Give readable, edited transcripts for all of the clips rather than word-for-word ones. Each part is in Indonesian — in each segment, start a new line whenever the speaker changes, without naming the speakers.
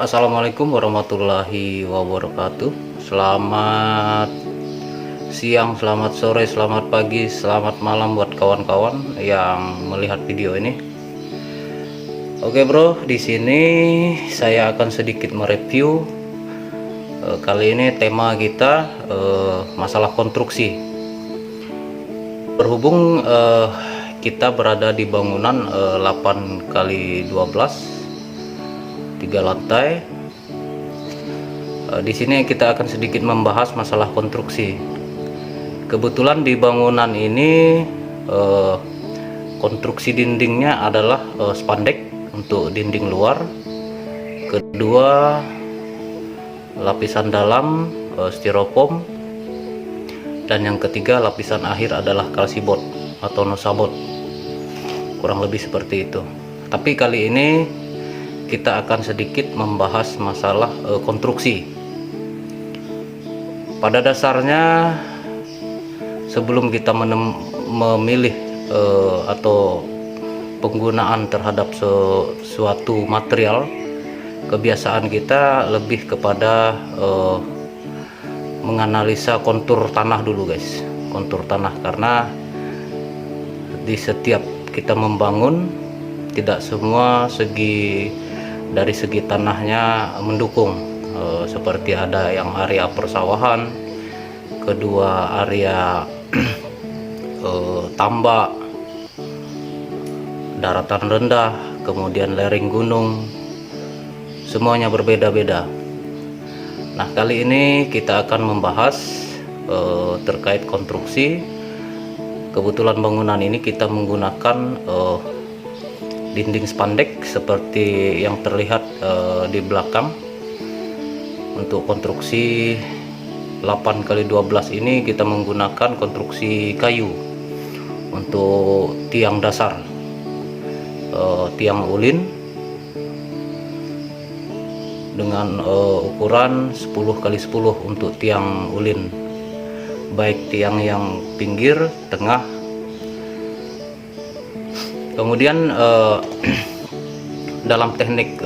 Assalamualaikum warahmatullahi wabarakatuh. Selamat siang, selamat sore, selamat pagi, selamat malam buat kawan-kawan yang melihat video ini. Oke bro, di sini saya akan sedikit mereview. Kali ini tema kita masalah konstruksi. Berhubung kita berada di bangunan 8x12 3 lantai. Di sini kita akan sedikit membahas masalah konstruksi. Kebetulan di bangunan ini konstruksi dindingnya adalah spandek untuk dinding luar, kedua lapisan dalam styrofoam, dan yang ketiga lapisan akhir adalah kalsibot atau nosabot, kurang lebih seperti itu. Tapi kali ini kita akan sedikit membahas masalah konstruksi. Pada dasarnya, sebelum kita memilih atau penggunaan terhadap suatu material, kebiasaan kita lebih kepada menganalisa kontur tanah dulu guys. Kontur tanah, karena di setiap kita membangun, tidak semua dari segi tanahnya mendukung. Seperti ada yang area persawahan, kedua area tambak, daratan rendah, kemudian lereng gunung, semuanya berbeda-beda. Nah, kali ini kita akan membahas terkait konstruksi. Kebetulan bangunan ini kita menggunakan dinding spandek seperti yang terlihat di belakang. Untuk konstruksi 8x12 ini kita menggunakan konstruksi kayu untuk tiang dasar, tiang ulin dengan ukuran 10x10 untuk tiang ulin, baik tiang yang pinggir, tengah. Kemudian dalam teknik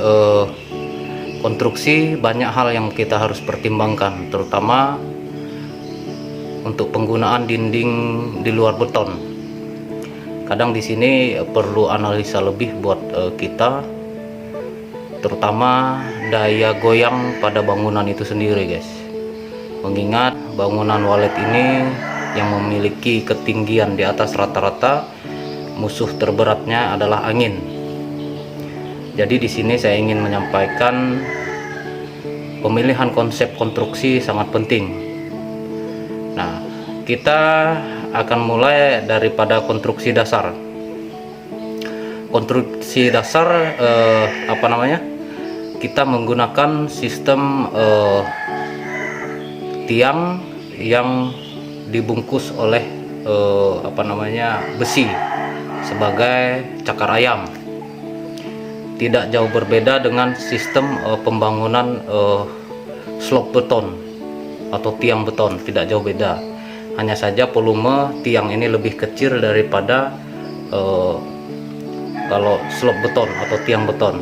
konstruksi banyak hal yang kita harus pertimbangkan, terutama untuk penggunaan dinding di luar beton. Kadang di sini perlu analisa lebih buat kita, terutama daya goyang pada bangunan itu sendiri guys. Mengingat bangunan walet ini yang memiliki ketinggian di atas rata-rata, musuh terberatnya adalah angin. Jadi di sini saya ingin menyampaikan pemilihan konsep konstruksi sangat penting. Nah, kita akan mulai daripada konstruksi dasar. Konstruksi dasar kita menggunakan sistem tiang yang dibungkus oleh besi sebagai cakar ayam. Tidak jauh berbeda dengan sistem pembangunan slope beton atau tiang beton, tidak jauh beda. Hanya saja volume tiang ini lebih kecil daripada kalau slope beton atau tiang beton.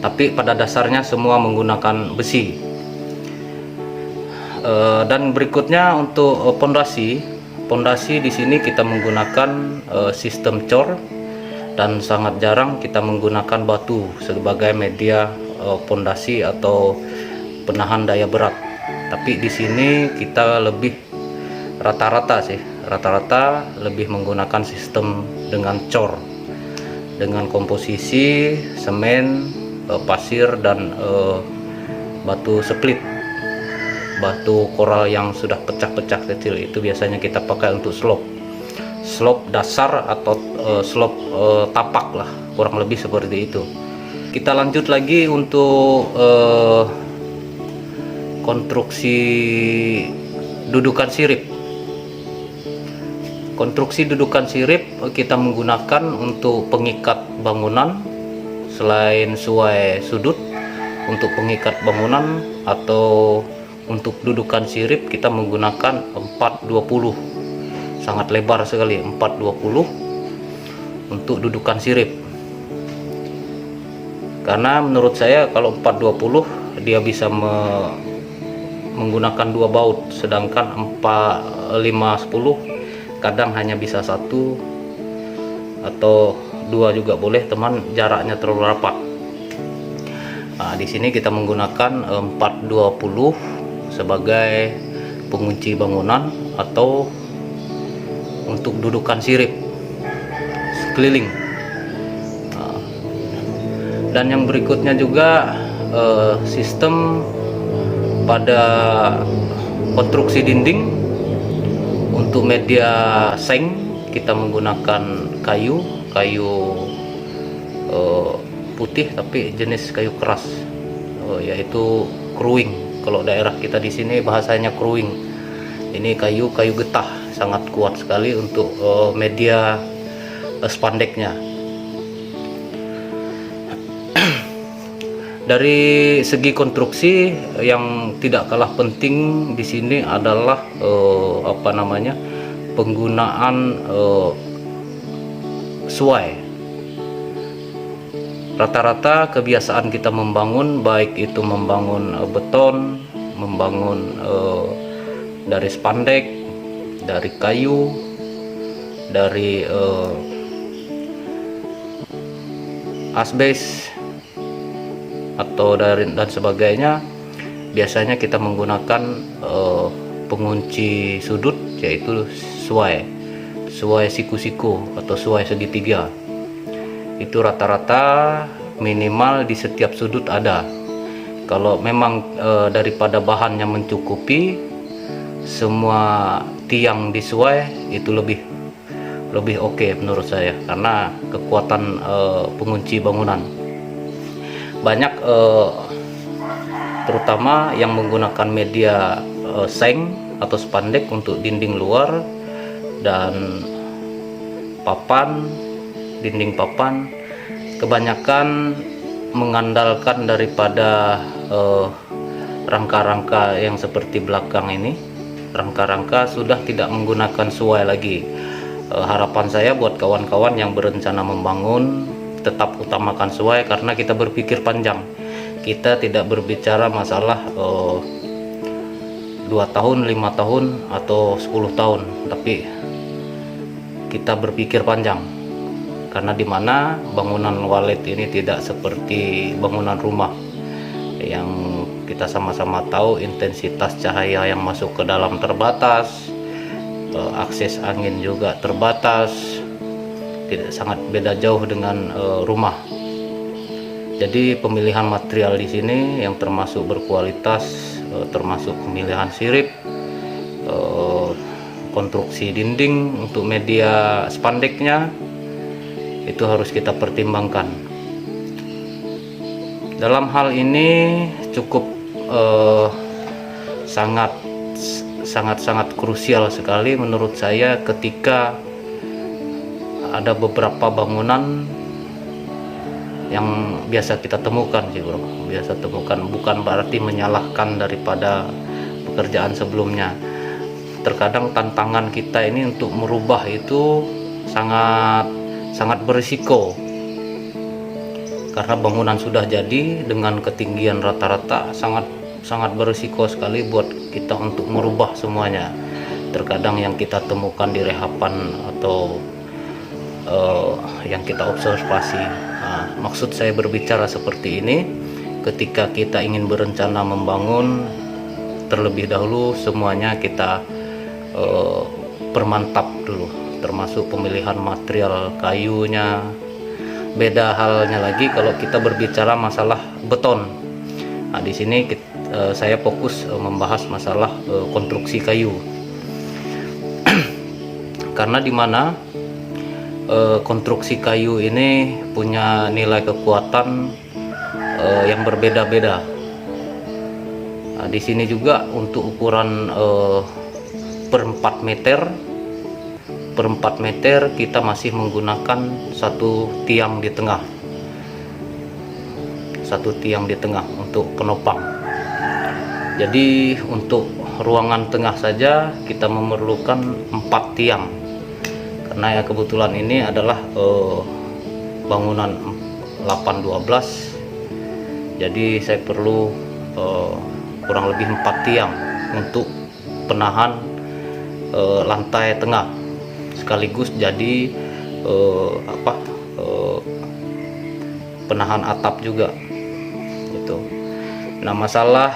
Tapi pada dasarnya semua menggunakan besi. Dan berikutnya untuk pondasi di sini kita menggunakan sistem cor, dan sangat jarang kita menggunakan batu sebagai media pondasi atau penahan daya berat. Tapi di sini kita lebih rata-rata lebih menggunakan sistem dengan cor, dengan komposisi semen, pasir, dan batu split. Batu koral yang sudah pecah-pecah kecil itu biasanya kita pakai untuk slope dasar atau slope tapak lah, kurang lebih seperti itu. Kita lanjut lagi untuk konstruksi dudukan sirip. Konstruksi dudukan sirip kita menggunakan untuk pengikat bangunan. Selain suai sudut untuk pengikat bangunan, atau untuk dudukan sirip kita menggunakan 420, sangat lebar sekali, 420 untuk dudukan sirip. Karena menurut saya kalau 420 dia bisa menggunakan 2 baut, sedangkan 510 kadang hanya bisa 1 atau 2 juga boleh teman, jaraknya terlalu rapat. Nah, di sini kita menggunakan 420 sebagai pengunci bangunan atau untuk dudukan sirip sekeliling. Dan yang berikutnya juga sistem pada konstruksi dinding. Untuk media seng kita menggunakan kayu putih tapi jenis kayu keras, yaitu kruing. Kalau daerah kita di sini bahasanya kruing. Ini kayu getah, sangat kuat sekali untuk media spandeknya. Dari segi konstruksi yang tidak kalah penting di sini adalah penggunaan suai. Rata-rata kebiasaan kita membangun, baik itu membangun beton, membangun dari spandek, dari kayu, dari asbes atau dan sebagainya, biasanya kita menggunakan pengunci sudut, yaitu suai siku-siku atau suai segitiga. Itu rata-rata minimal di setiap sudut ada. Kalau memang daripada bahannya mencukupi, semua tiang di suai itu lebih oke menurut saya, karena kekuatan pengunci bangunan. Banyak terutama yang menggunakan media seng atau spandek untuk dinding luar dan dinding papan, kebanyakan mengandalkan daripada rangka-rangka yang seperti belakang ini. Rangka-rangka sudah tidak menggunakan suai lagi. Harapan saya buat kawan-kawan yang berencana membangun, tetap utamakan suai, karena kita berpikir panjang. Kita tidak berbicara masalah 2 tahun, 5 tahun, atau 10 tahun, tapi kita berpikir panjang. Karena dimana bangunan walet ini tidak seperti bangunan rumah yang kita sama-sama tahu intensitas cahaya yang masuk ke dalam terbatas, akses angin juga terbatas, tidak sangat beda jauh dengan rumah. Jadi pemilihan material di sini yang termasuk berkualitas, termasuk pemilihan sirip, konstruksi dinding untuk media spandeknya, itu harus kita pertimbangkan. Dalam hal ini cukup sangat krusial sekali menurut saya ketika ada beberapa bangunan yang biasa kita temukan sih bro, bukan berarti menyalahkan daripada pekerjaan sebelumnya. Terkadang tantangan kita ini untuk merubah itu sangat berisiko, karena bangunan sudah jadi dengan ketinggian rata-rata, sangat berisiko sekali buat kita untuk merubah semuanya. Terkadang yang kita temukan di rehapan atau yang kita observasi. Nah, maksud saya berbicara seperti ini, ketika kita ingin berencana membangun, terlebih dahulu semuanya kita permantap dulu, termasuk pemilihan material kayunya. Beda halnya lagi kalau kita berbicara masalah beton. Nah, di sini saya fokus membahas masalah konstruksi kayu. Karena dimana konstruksi kayu ini punya nilai kekuatan yang berbeda-beda. Nah, di sini juga untuk ukuran per 4 meter kita masih menggunakan satu tiang di tengah untuk penopang. Jadi untuk ruangan tengah saja kita memerlukan 4 tiang, karena ya kebetulan ini adalah bangunan 812 Jadi saya perlu kurang lebih 4 tiang untuk penahan lantai tengah, sekaligus jadi penahan atap juga gitu. Nah, masalah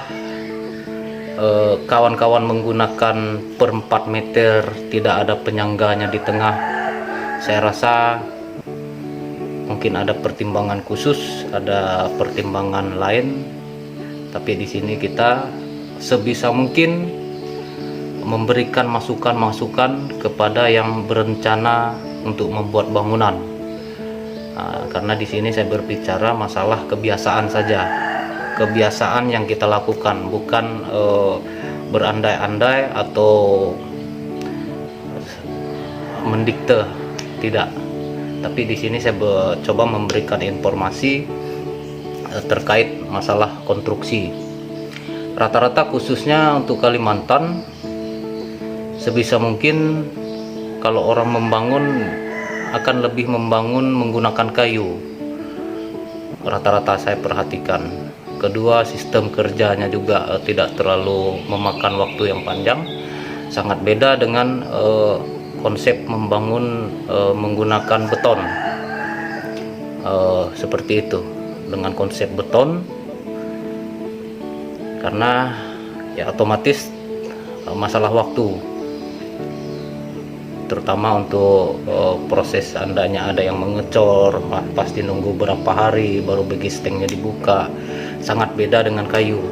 kawan-kawan menggunakan per 4 meter tidak ada penyangganya di tengah, saya rasa mungkin ada pertimbangan khusus, ada pertimbangan lain. Tapi di sini kita sebisa mungkin memberikan masukan-masukan kepada yang berencana untuk membuat bangunan. Karena di sini saya berbicara masalah kebiasaan saja, kebiasaan yang kita lakukan, bukan berandai-andai atau mendikte, tidak. Tapi di sini saya coba memberikan informasi terkait masalah konstruksi. Rata-rata khususnya untuk Kalimantan, sebisa mungkin kalau orang membangun akan lebih membangun menggunakan kayu. Rata-rata saya perhatikan. Kedua, sistem kerjanya juga tidak terlalu memakan waktu yang panjang. Sangat beda dengan konsep membangun menggunakan beton. Seperti itu, dengan konsep beton, karena ya otomatis masalah waktu, terutama untuk proses andanya ada yang mengecor, pasti nunggu berapa hari baru bagi stengnya dibuka. Sangat beda dengan kayu.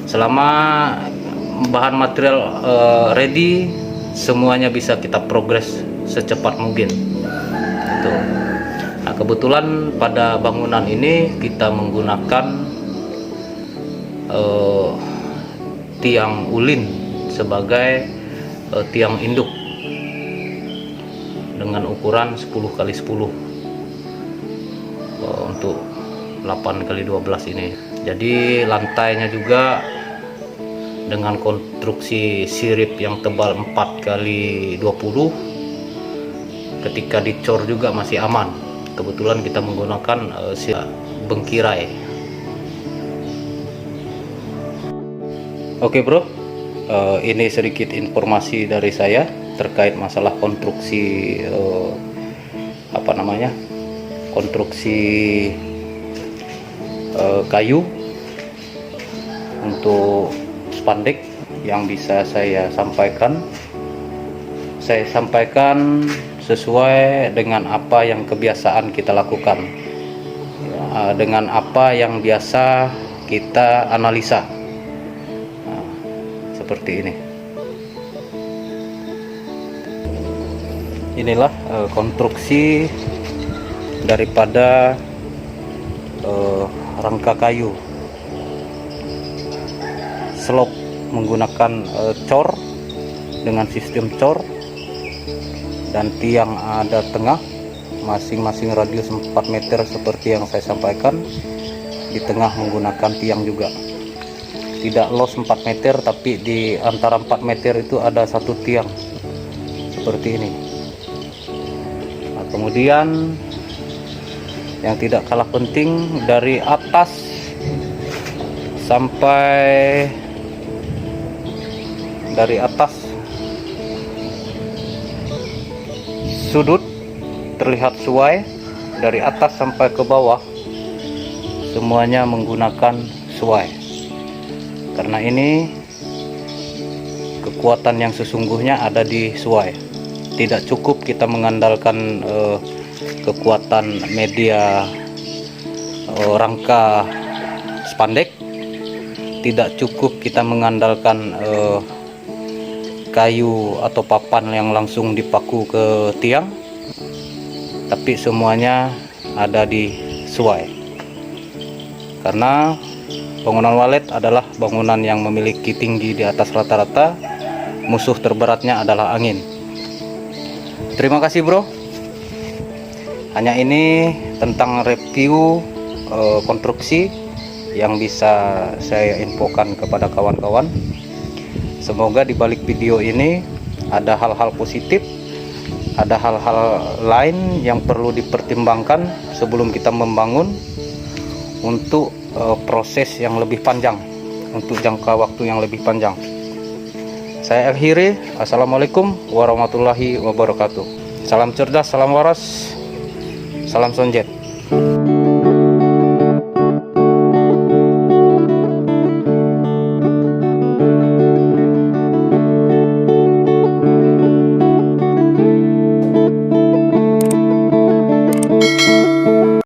Selama bahan material ready, semuanya bisa kita progres secepat mungkin gitu. Nah, kebetulan pada bangunan ini kita menggunakan tiang ulin sebagai tiang induk dengan ukuran 10x10 untuk 8x12 ini. Jadi lantainya juga dengan konstruksi sirip yang tebal 4x20, ketika dicor juga masih aman. Kebetulan kita menggunakan bengkirai. Oke bro, ini sedikit informasi dari saya terkait masalah konstruksi konstruksi kayu untuk spandek yang bisa saya sampaikan. Saya sampaikan sesuai dengan apa yang kebiasaan kita lakukan, dengan apa yang biasa kita analisa. Seperti ini. Inilah konstruksi daripada rangka kayu. Slop menggunakan cor dengan sistem cor, dan tiang ada tengah, masing-masing radius 4 meter seperti yang saya sampaikan. Di tengah menggunakan tiang juga, tidak los 4 meter, tapi di antara 4 meter itu ada satu tiang seperti ini. Nah, kemudian yang tidak kalah penting, dari atas sampai sudut terlihat sesuai, dari atas sampai ke bawah semuanya menggunakan sesuai. Karena ini kekuatan yang sesungguhnya ada di sesuai. Tidak cukup kita mengandalkan kekuatan media rangka spandek, tidak cukup kita mengandalkan kayu atau papan yang langsung dipaku ke tiang, tapi semuanya ada di sesuai. Karena bangunan walet adalah bangunan yang memiliki tinggi di atas rata-rata, musuh terberatnya adalah angin. Terima kasih bro. Hanya ini tentang review konstruksi yang bisa saya infokan kepada kawan-kawan. Semoga di balik video ini ada hal-hal positif, ada hal-hal lain yang perlu dipertimbangkan sebelum kita membangun, untuk proses yang lebih panjang, untuk jangka waktu yang lebih panjang. Saya akhiri. Assalamualaikum warahmatullahi wabarakatuh. Salam cerdas, salam waras, salam sonjet.